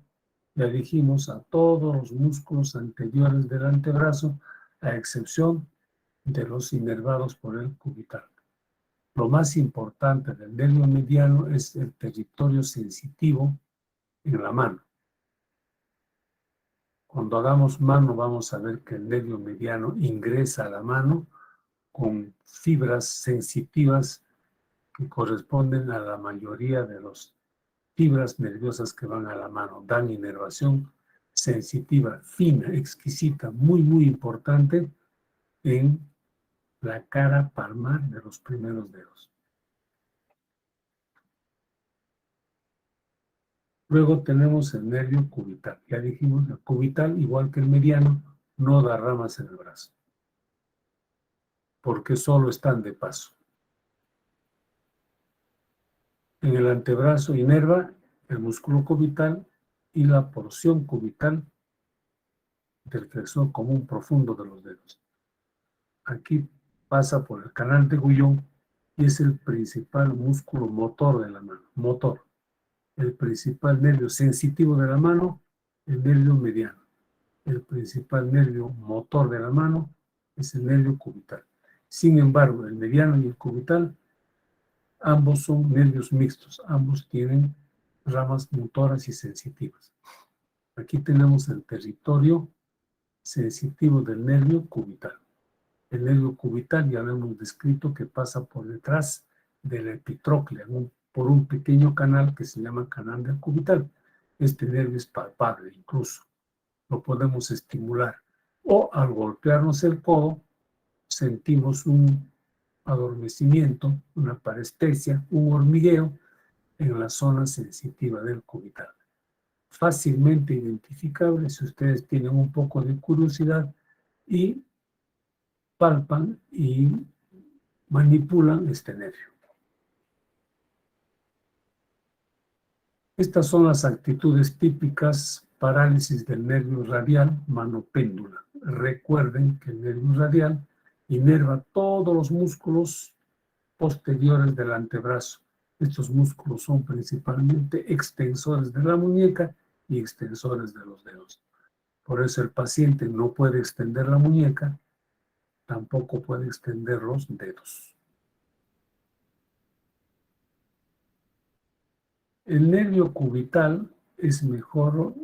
Ya dijimos a todos los músculos anteriores del antebrazo, a excepción de los inervados por el cubital. Lo más importante del nervio mediano es el territorio sensitivo en la mano. Cuando hagamos mano vamos a ver que el nervio mediano ingresa a la mano con fibras sensitivas que corresponden a la mayoría de las fibras nerviosas que van a la mano. Dan inervación sensitiva, fina, exquisita, muy, muy importante en la cara palmar de los primeros dedos. Luego tenemos el nervio cubital. Ya dijimos, el cubital, igual que el mediano, no da ramas en el brazo, porque solo están de paso. En el antebrazo inerva el músculo cubital y la porción cubital del flexor común profundo de los dedos. Aquí pasa por el canal de Guyon y es el principal músculo motor de la mano. Motor. El principal nervio sensitivo de la mano, el nervio mediano. El principal nervio motor de la mano es el nervio cubital. Sin embargo, el mediano y el cubital, ambos son nervios mixtos. Ambos tienen ramas motoras y sensitivas. Aquí tenemos el territorio sensitivo del nervio cubital. El nervio cubital ya lo hemos descrito que pasa por detrás de la epitróclea, por un pequeño canal que se llama canal del cubital. Este nervio es palpable incluso, lo podemos estimular. O al golpearnos el codo, sentimos un adormecimiento, una parestesia, un hormigueo en la zona sensitiva del cubital. Fácilmente identificable si ustedes tienen un poco de curiosidad y palpan y manipulan este nervio. Estas son las actitudes típicas parálisis del nervio radial, mano péndula. Recuerden que el nervio radial inerva todos los músculos posteriores del antebrazo. Estos músculos son principalmente extensores de la muñeca y extensores de los dedos. Por eso el paciente no puede extender la muñeca, tampoco puede extender los dedos. El nervio cubital es mejor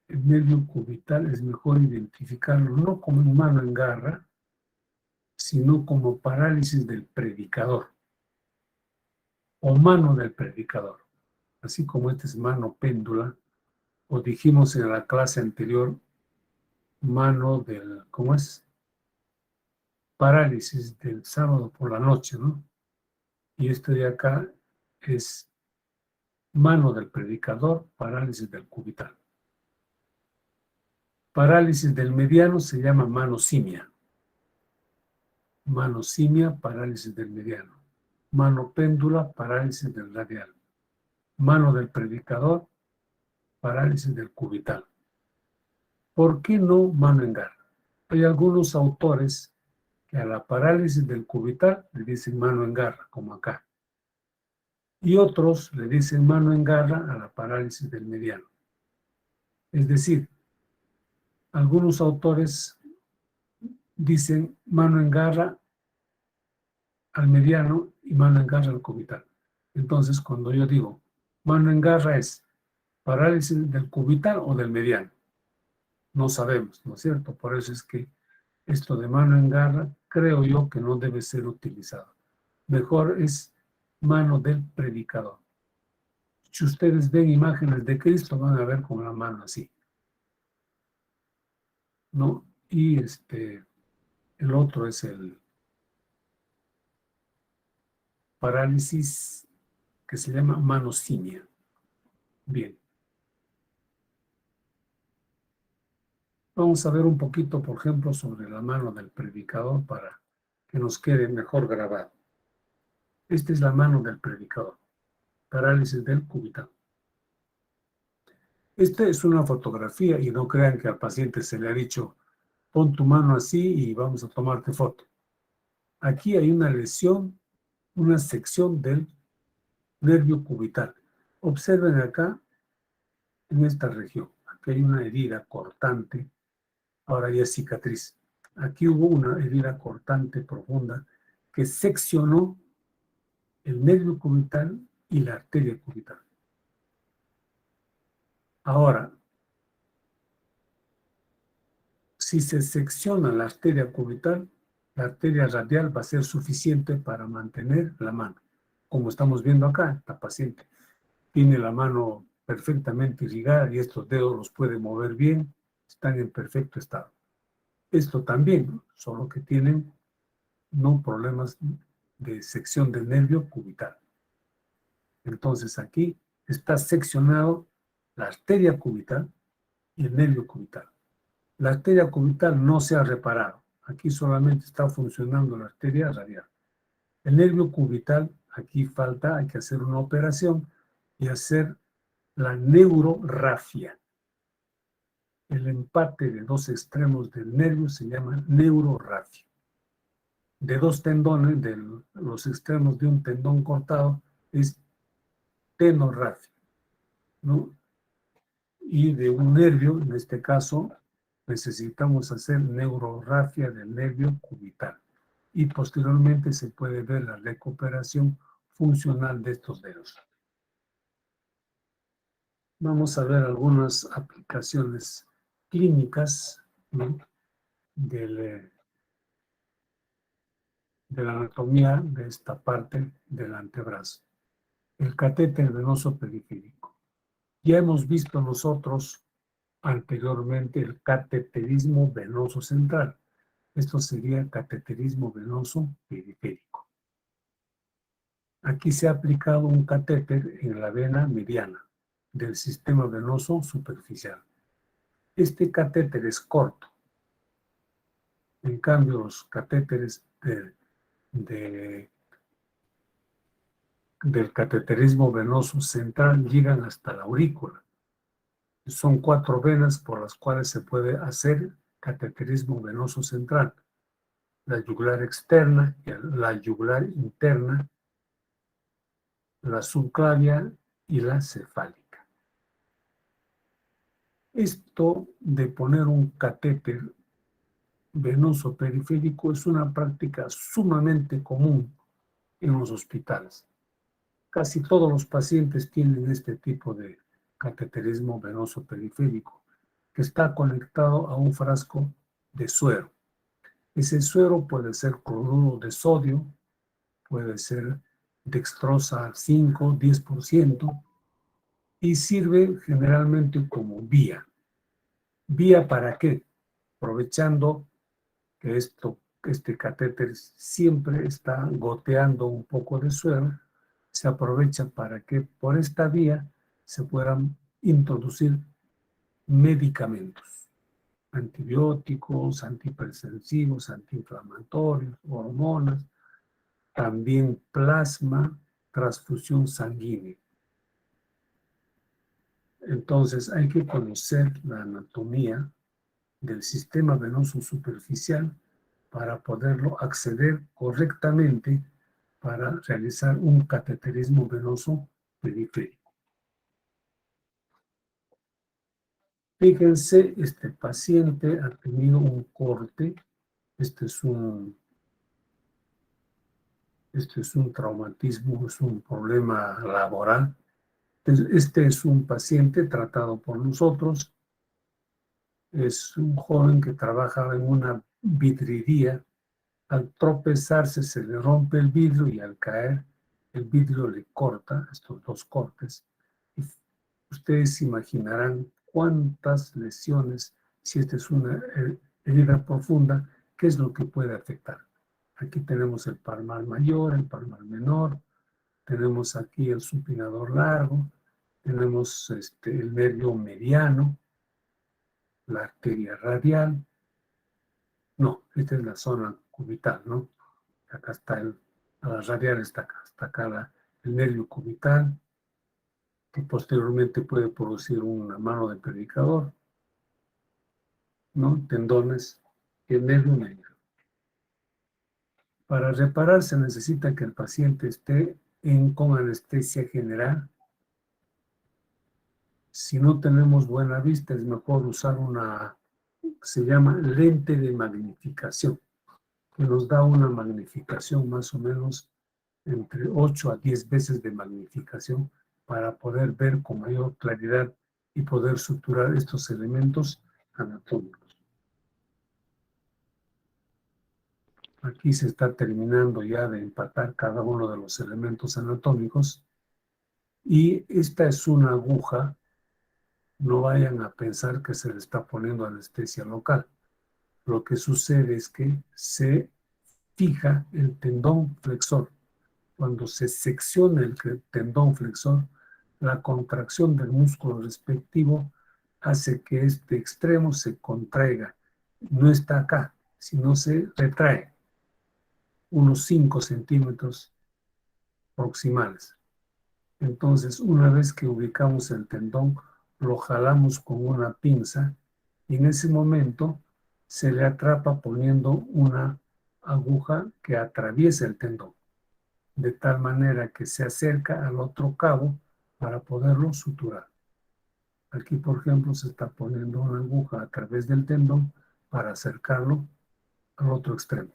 identificarlo no como mano en garra, sino como parálisis del predicador o mano del predicador. Así como este es mano péndula, o dijimos en la clase anterior, mano del, ¿cómo es? Parálisis del sábado por la noche, ¿no? Y este de acá es mano del predicador, parálisis del cubital. Parálisis del mediano se llama mano simia. Mano simia, parálisis del mediano. Mano péndula, parálisis del radial. Mano del predicador, parálisis del cubital. ¿Por qué no mano en garra? Hay algunos autores que a la parálisis del cubital le dicen mano en garra, como acá. Y otros le dicen mano en garra a la parálisis del mediano. Es decir, algunos autores dicen mano en garra al mediano y mano en garra al cubital. Entonces, cuando yo digo mano en garra es parálisis del cubital o del mediano. No sabemos, ¿no es cierto? Por eso es que esto de mano en garra creo yo que no debe ser utilizado. Mejor es mano del predicador. Si ustedes ven imágenes de Cristo, van a ver con la mano así, ¿no? Y el otro es el parálisis que se llama mano simia. Bien. Vamos a ver un poquito, por ejemplo, sobre la mano del predicador para que nos quede mejor grabado. Esta es la mano del predicador, parálisis del cubital. Esta es una fotografía y no crean que al paciente se le ha dicho, pon tu mano así y vamos a tomarte foto. Aquí hay una lesión, una sección del nervio cubital. Observen acá, en esta región. Acá que hay una herida cortante, ahora ya es cicatriz. Aquí hubo una herida cortante profunda que seccionó el nervio cubital y la arteria cubital. Ahora, si se secciona la arteria cubital, la arteria radial va a ser suficiente para mantener la mano. Como estamos viendo acá, esta paciente tiene la mano perfectamente irrigada y estos dedos los puede mover bien, están en perfecto estado. Esto también, solo que tienen no problemas de sección del nervio cubital. Entonces aquí está seccionado la arteria cubital y el nervio cubital. La arteria cubital no se ha reparado. Aquí solamente está funcionando la arteria radial. El nervio cubital, aquí falta, hay que hacer una operación y hacer la neurorrafia. El empate de dos extremos del nervio se llama neurorrafia. De dos tendones, de los extremos de un tendón cortado, es tenorrafia, ¿no? Y de un nervio, en este caso, necesitamos hacer neurorrafia del nervio cubital. Y posteriormente se puede ver la recuperación funcional de estos dedos. Vamos a ver algunas aplicaciones clínicas, ¿no?, de la anatomía de esta parte del antebrazo. El catéter venoso periférico. Ya hemos visto nosotros anteriormente el cateterismo venoso central. Esto sería cateterismo venoso periférico. Aquí se ha aplicado un catéter en la vena mediana del sistema venoso superficial. Este catéter es corto. En cambio, los catéteres del cateterismo venoso central llegan hasta la aurícula. Son 4 venas por las cuales se puede hacer cateterismo venoso central: la yugular externa, la yugular interna, la subclavia y la cefálica. Esto de poner un catéter venoso periférico es una práctica sumamente común en los hospitales. Casi todos los pacientes tienen este tipo de cateterismo venoso periférico, que está conectado a un frasco de suero. Ese suero puede ser cloruro de sodio, puede ser dextrosa 5, 10%, y sirve generalmente como vía. ¿Vía para qué? Aprovechando que este catéter siempre está goteando un poco de suero, se aprovecha para que por esta vía se puedan introducir medicamentos, antibióticos, antihipertensivos, antiinflamatorios, hormonas, también plasma, transfusión sanguínea. Entonces hay que conocer la anatomía del sistema venoso superficial para poderlo acceder correctamente para realizar un cateterismo venoso periférico. Fíjense, este paciente ha tenido un corte, este es un traumatismo, es un problema laboral. Este es un paciente tratado por nosotros, es un joven que trabajaba en una vidriería. Al tropezarse se le rompe el vidrio y al caer el vidrio le corta, estos 2 cortes. Y ustedes imaginarán cuántas lesiones, si esta es una herida profunda, qué es lo que puede afectar. Aquí tenemos el palmar mayor, el palmar menor, tenemos aquí el supinador largo, tenemos el nervio mediano, la arteria radial. No, esta es la zona cubital, ¿no? Acá está a la radial está acá el nervio cubital, que posteriormente puede producir una mano de predicador, ¿no? Tendones y el nervio medio. Para reparar se necesita que el paciente esté con anestesia general. Si no tenemos buena vista, es mejor usar una, se llama lente de magnificación, que nos da una magnificación más o menos entre 8 a 10 veces de magnificación para poder ver con mayor claridad y poder suturar estos elementos anatómicos. Aquí se está terminando ya de empatar cada uno de los elementos anatómicos y esta es una aguja. No vayan a pensar que se le está poniendo anestesia local. Lo que sucede es que se fija el tendón flexor. Cuando se secciona el tendón flexor, la contracción del músculo respectivo hace que este extremo se contraiga. No está acá, sino se retrae unos 5 centímetros proximales. Entonces, una vez que ubicamos el tendón, lo jalamos con una pinza y en ese momento se le atrapa poniendo una aguja que atraviesa el tendón, de tal manera que se acerca al otro cabo para poderlo suturar. Aquí, por ejemplo, se está poniendo una aguja a través del tendón para acercarlo al otro extremo.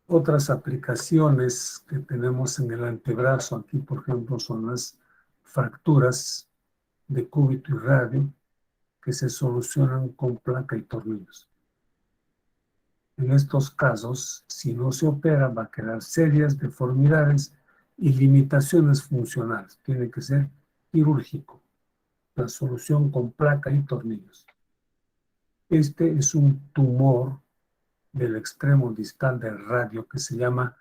Otras aplicaciones que tenemos en el antebrazo, aquí por ejemplo, son las fracturas de cúbito y radio que se solucionan con placa y tornillos. En estos casos, si no se opera, va a quedar serias deformidades y limitaciones funcionales. Tiene que ser quirúrgico. La solución con placa y tornillos. Este es un tumor del extremo distal del radio que se llama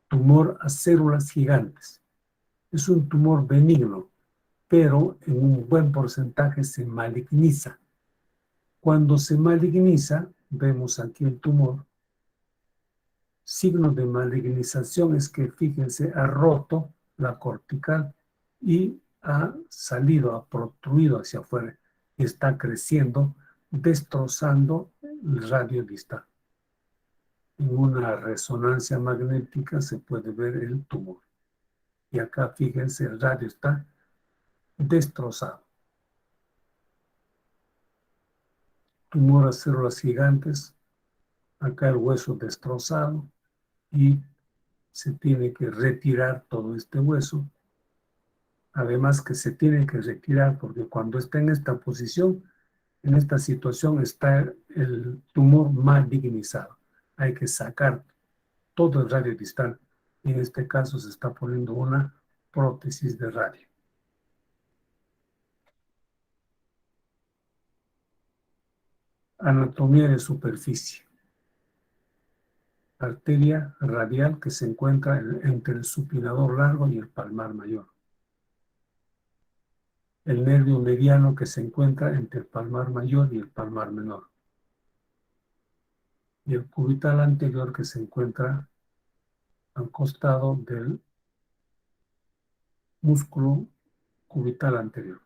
tumor a células gigantes. Es un tumor benigno, pero en un buen porcentaje se maligniza. Cuando se maligniza, vemos aquí el tumor. Signo de malignización es que, fíjense, ha roto la cortical y ha salido, ha protruido hacia afuera. Está creciendo, destrozando el radio distal. En una resonancia magnética se puede ver el tumor. Y acá, fíjense, el radio está destrozado. Tumor a células gigantes, acá el hueso destrozado y se tiene que retirar todo este hueso. Además que se tiene que retirar porque cuando está en esta posición, en esta situación está el tumor malignizado. Hay que sacar todo el radio distal. En este caso se está poniendo una prótesis de radio. Anatomía de superficie. Arteria radial que se encuentra entre el supinador largo y el palmar mayor. El nervio mediano que se encuentra entre el palmar mayor y el palmar menor. Y el cubital anterior que se encuentra al costado del músculo cubital anterior.